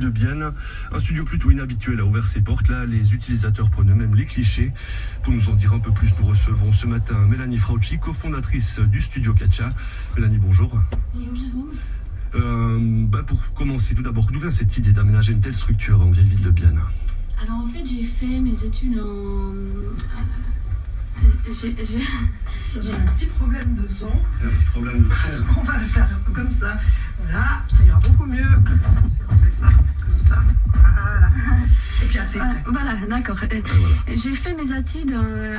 de Bienne. Un studio plutôt inhabituel a ouvert ses portes. Là, les utilisateurs prennent eux-mêmes les clichés. Pour nous en dire un peu plus, nous recevons ce matin Mélanie Fraucci, cofondatrice du studio Katcha. Mélanie, bonjour. Bonjour Jérôme. Pour commencer, tout d'abord, d'où vient cette idée d'aménager une telle structure en vieille ville de Bienne? Alors en fait, j'ai fait mes études en... J'ai un petit problème de son. Un petit problème de son. On va le faire un peu comme ça. Voilà, ça ira beaucoup mieux. On fait ça comme ça. Voilà. Et puis assez près. Voilà, d'accord. J'ai fait mes études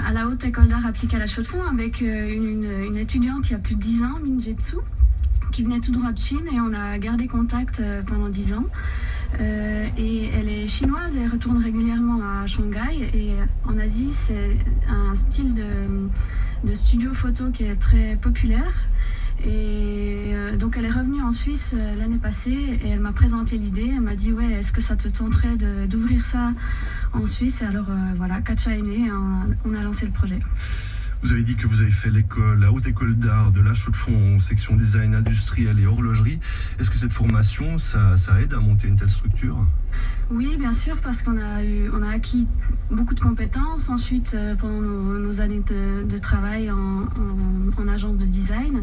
à la Haute École d'Art appliquée à la Chaux-de-Fonds avec une étudiante il y a plus de 10 ans, Min Jetsu, qui venait tout droit de Chine, et on a gardé contact pendant 10 ans. Et elle est chinoise et elle retourne régulièrement à Shanghai, et en Asie c'est un style de studio photo qui est très populaire, et donc elle est revenue en Suisse l'année passée et elle m'a présenté l'idée. Elle m'a dit ouais, est-ce que ça te tenterait d'ouvrir ça en Suisse? Et alors voilà, Katcha est né, on a lancé le projet. Vous avez dit que vous avez fait la Haute École d'Art de la Chaux-de-Fonds, section design industriel et horlogerie. Est-ce que cette formation, ça aide à monter une telle structure? Oui, bien sûr, parce qu'on a acquis beaucoup de compétences ensuite pendant nos années de travail en agence de design,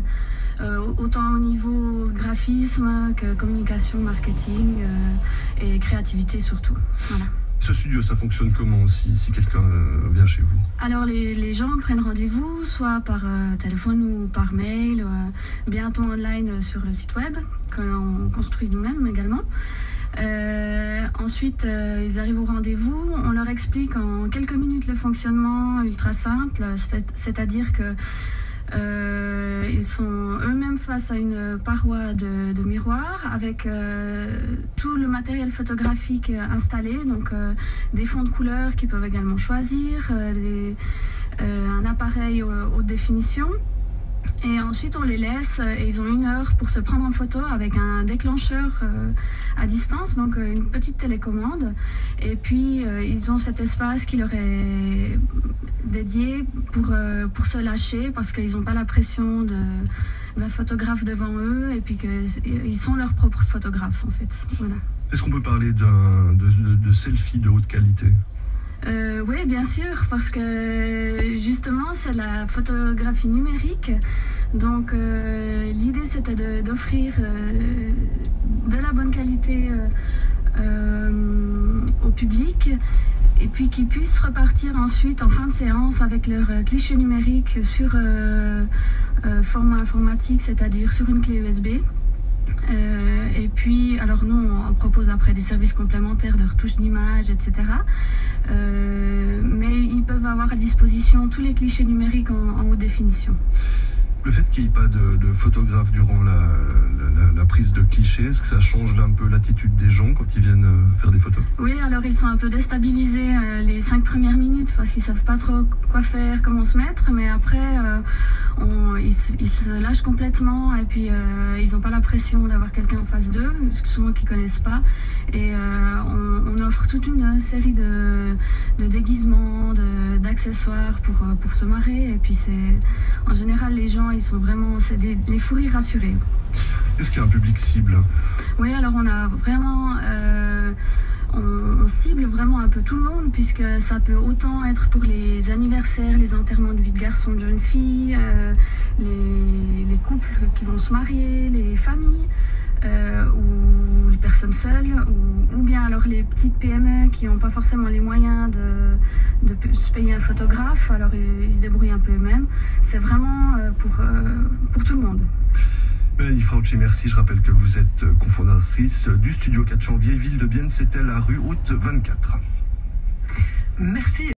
autant au niveau graphisme que communication, marketing et créativité surtout. Voilà. Ce studio, ça fonctionne comment si quelqu'un vient chez vous? Alors les gens prennent rendez-vous soit par téléphone ou par mail, bientôt online sur le site web qu'on construit nous-mêmes également. Ensuite, ils arrivent au rendez-vous, on leur explique en quelques minutes le fonctionnement ultra simple, c'est-à-dire que ils sont eux-mêmes face à une paroi de miroir avec tout le matériel photographique installé, donc des fonds de couleurs qu'ils peuvent également choisir, un appareil haute définition. Et ensuite on les laisse et ils ont 1 heure pour se prendre en photo avec un déclencheur à distance, donc une petite télécommande. Et puis ils ont cet espace qui leur est dédié pour se lâcher, parce qu'ils n'ont pas la pression d'un photographe devant eux, et puis qu'ils sont leurs propres photographes en fait. Voilà. Est-ce qu'on peut parler de selfie de haute qualité? Oui, bien sûr, parce que justement c'est la photographie numérique, donc l'idée c'était d'offrir de la bonne qualité au public, et puis qu'ils puissent repartir ensuite en fin de séance avec leur cliché numérique sur format informatique, c'est-à-dire sur une clé USB. Et puis, alors nous, on propose après des services complémentaires de retouche d'image, etc. Mais ils peuvent avoir à disposition tous les clichés numériques en haute définition. Le fait qu'il n'y ait pas de photographe durant la prise de clichés, est-ce que ça change un peu l'attitude des gens quand ils viennent faire des photos? Oui, alors ils sont un peu déstabilisés les 5 premières minutes parce qu'ils ne savent pas trop quoi faire, comment se mettre, mais après ils se lâchent complètement, et puis ils n'ont pas la pression d'avoir quelqu'un en face d'eux, souvent qu'ils ne connaissent pas, et on offre toute une série de déguisements, d'accessoires pour se marrer, et puis en général les gens ils sont vraiment, c'est les fous rires rassurés. Est-ce qu'il y a un public cible? Oui, alors on a vraiment, on cible vraiment un peu tout le monde, puisque ça peut autant être pour les anniversaires, les enterrements de vie de garçons, de jeunes filles, les couples qui vont se marier, les familles, ou les personnes seules, ou bien alors les petites PME qui n'ont pas forcément les moyens de se payer un photographe, alors ils se débrouillent un peu eux-mêmes. C'est vraiment pour tout le monde. Mélanie Fraucci, merci. Je rappelle que vous êtes cofondatrice du studio Katcha en vieille ville de Bienne. C'était la rue Haute 24. Merci.